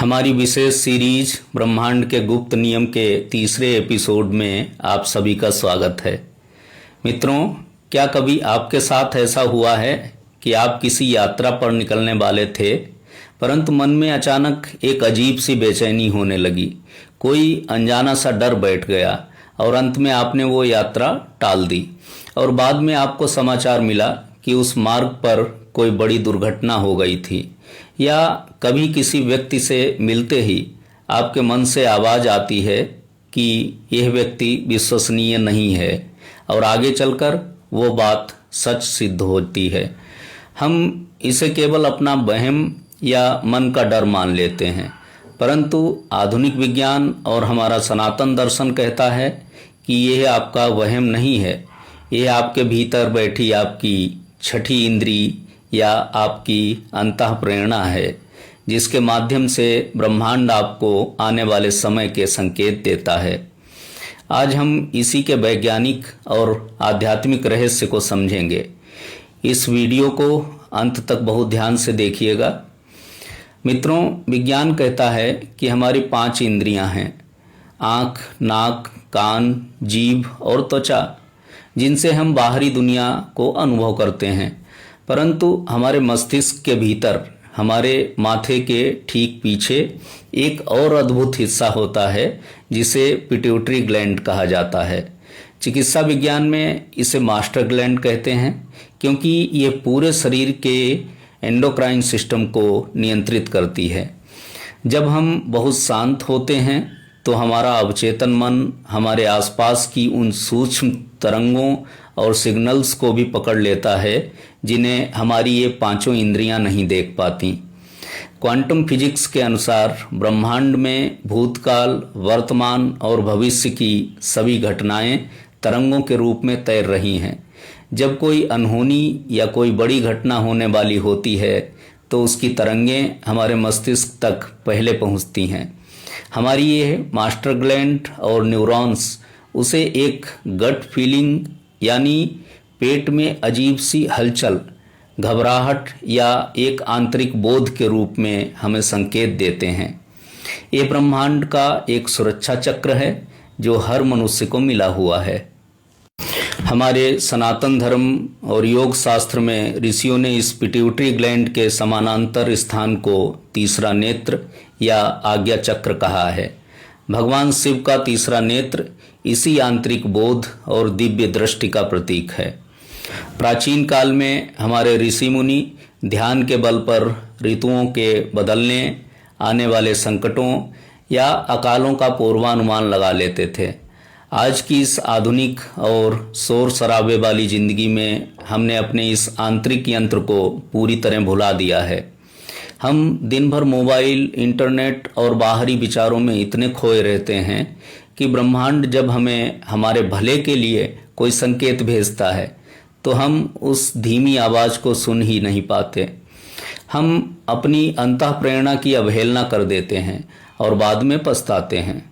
हमारी विशेष सीरीज ब्रह्मांड के गुप्त नियम के तीसरे एपिसोड में आप सभी का स्वागत है। मित्रों, क्या कभी आपके साथ ऐसा हुआ है कि आप किसी यात्रा पर निकलने वाले थे, परंतु मन में अचानक एक अजीब सी बेचैनी होने लगी, कोई अनजाना सा डर बैठ गया और अंत में आपने वो यात्रा टाल दी और बाद में आपको समाचार मिला कि उस मार्ग पर कोई बड़ी दुर्घटना हो गई थी। या कभी किसी व्यक्ति से मिलते ही आपके मन से आवाज़ आती है कि यह व्यक्ति विश्वसनीय नहीं है और आगे चलकर वो बात सच सिद्ध होती है। हम इसे केवल अपना वहम या मन का डर मान लेते हैं, परंतु आधुनिक विज्ञान और हमारा सनातन दर्शन कहता है कि यह आपका वहम नहीं है, यह आपके भीतर बैठी आपकी छठी इंद्री या आपकी अंतः प्रेरणा है, जिसके माध्यम से ब्रह्मांड आपको आने वाले समय के संकेत देता है। आज हम इसी के वैज्ञानिक और आध्यात्मिक रहस्य को समझेंगे। इस वीडियो को अंत तक बहुत ध्यान से देखिएगा। मित्रों, विज्ञान कहता है कि हमारी 5 इंद्रियां हैं: आँख, नाक, कान, जीभ और त्वचा, जिनसे हम बाहरी दुनिया को अनुभव करते हैं। परंतु हमारे मस्तिष्क के भीतर, हमारे माथे के ठीक पीछे एक और अद्भुत हिस्सा होता है जिसे पिट्यूटरी ग्लैंड कहा जाता है। चिकित्सा विज्ञान में इसे मास्टर ग्लैंड कहते हैं, क्योंकि ये पूरे शरीर के एंडोक्राइन सिस्टम को नियंत्रित करती है। जब हम बहुत शांत होते हैं तो हमारा अवचेतन मन हमारे आसपास की उन सूक्ष्म तरंगों और सिग्नल्स को भी पकड़ लेता है जिन्हें हमारी ये 5 इंद्रियां नहीं देख पाती। क्वांटम फिजिक्स के अनुसार ब्रह्मांड में भूतकाल, वर्तमान और भविष्य की सभी घटनाएं तरंगों के रूप में तैर रही हैं। जब कोई अनहोनी या कोई बड़ी घटना होने वाली होती है तो उसकी तरंगें हमारे मस्तिष्क तक पहले पहुंचती हैं। हमारी ये मास्टर ग्लैंड और न्यूरॉन्स उसे एक गट फीलिंग यानी पेट में अजीब सी हलचल, घबराहट या एक आंतरिक बोध के रूप में हमें संकेत देते हैं। ये ब्रह्मांड का एक सुरक्षा चक्र है जो हर मनुष्य को मिला हुआ है। हमारे सनातन धर्म और योग शास्त्र में ऋषियों ने इस पिट्यूटरी ग्लैंड के समानांतर स्थान को तीसरा नेत्र या आज्ञा चक्र कहा है। भगवान शिव का तीसरा नेत्र इसी आंतरिक बोध और दिव्य दृष्टि का प्रतीक है। प्राचीन काल में हमारे ऋषि मुनि ध्यान के बल पर ऋतुओं के बदलने, आने वाले संकटों या अकालों का पूर्वानुमान लगा लेते थे। आज की इस आधुनिक और शोर शराबे वाली जिंदगी में हमने अपने इस आंतरिक यंत्र को पूरी तरह भुला दिया है। हम दिन भर मोबाइल, इंटरनेट और बाहरी विचारों में इतने खोए रहते हैं कि ब्रह्मांड जब हमें हमारे भले के लिए कोई संकेत भेजता है तो हम उस धीमी आवाज़ को सुन ही नहीं पाते। हम अपनी अंतः प्रेरणा की अवहेलना कर देते हैं और बाद में पछताते हैं।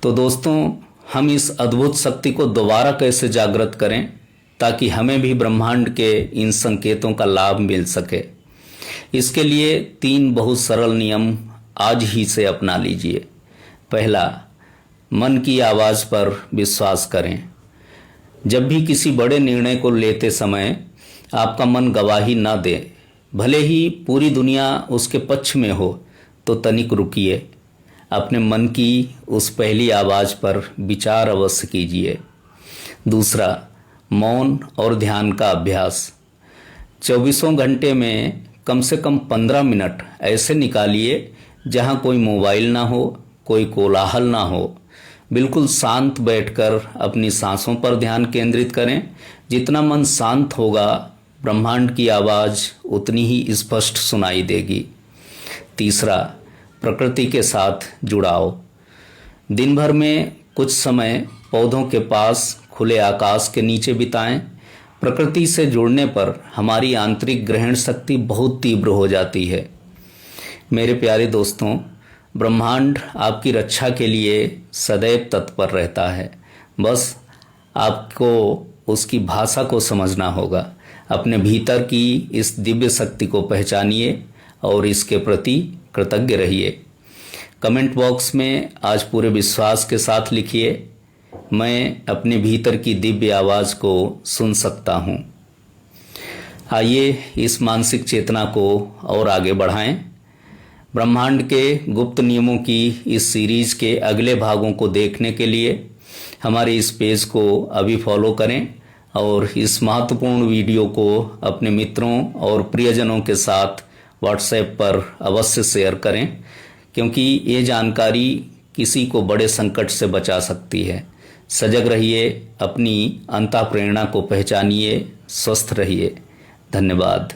तो दोस्तों, हम इस अद्भुत शक्ति को दोबारा कैसे जागृत करें ताकि हमें भी ब्रह्मांड के इन संकेतों का लाभ मिल सके। इसके लिए 3 बहुत सरल नियम आज ही से अपना लीजिए। पहला, मन की आवाज़ पर विश्वास करें। जब भी किसी बड़े निर्णय को लेते समय आपका मन गवाही न दे, भले ही पूरी दुनिया उसके पक्ष में हो, तो तनिक रुकिए। अपने मन की उस पहली आवाज़ पर विचार अवश्य कीजिए। दूसरा, मौन और ध्यान का अभ्यास। 24 घंटे में कम से कम 15 मिनट ऐसे निकालिए जहां कोई मोबाइल ना हो, कोई कोलाहल ना हो। बिल्कुल शांत बैठकर अपनी सांसों पर ध्यान केंद्रित करें। जितना मन शांत होगा, ब्रह्मांड की आवाज़ उतनी ही स्पष्ट सुनाई देगी। तीसरा, प्रकृति के साथ जुड़ाव। दिन भर में कुछ समय पौधों के पास, खुले आकाश के नीचे बिताएं। प्रकृति से जुड़ने पर हमारी आंतरिक ग्रहण शक्ति बहुत तीव्र हो जाती है। मेरे प्यारे दोस्तों, ब्रह्मांड आपकी रक्षा के लिए सदैव तत्पर रहता है। बस आपको उसकी भाषा को समझना होगा। अपने भीतर की इस दिव्य शक्ति को पहचानिए और इसके प्रति कृतज्ञ रहिए। कमेंट बॉक्स में आज पूरे विश्वास के साथ लिखिए, मैं अपने भीतर की दिव्य आवाज़ को सुन सकता हूँ। आइए इस मानसिक चेतना को और आगे बढ़ाएं। ब्रह्मांड के गुप्त नियमों की इस सीरीज के अगले भागों को देखने के लिए हमारे इस पेज को अभी फॉलो करें और इस महत्वपूर्ण वीडियो को अपने मित्रों और प्रियजनों के साथ व्हाट्सएप पर अवश्य शेयर करें, क्योंकि ये जानकारी किसी को बड़े संकट से बचा सकती है। सजग रहिए, अपनी अंतःप्रेरणा को पहचानिए, स्वस्थ रहिए। धन्यवाद।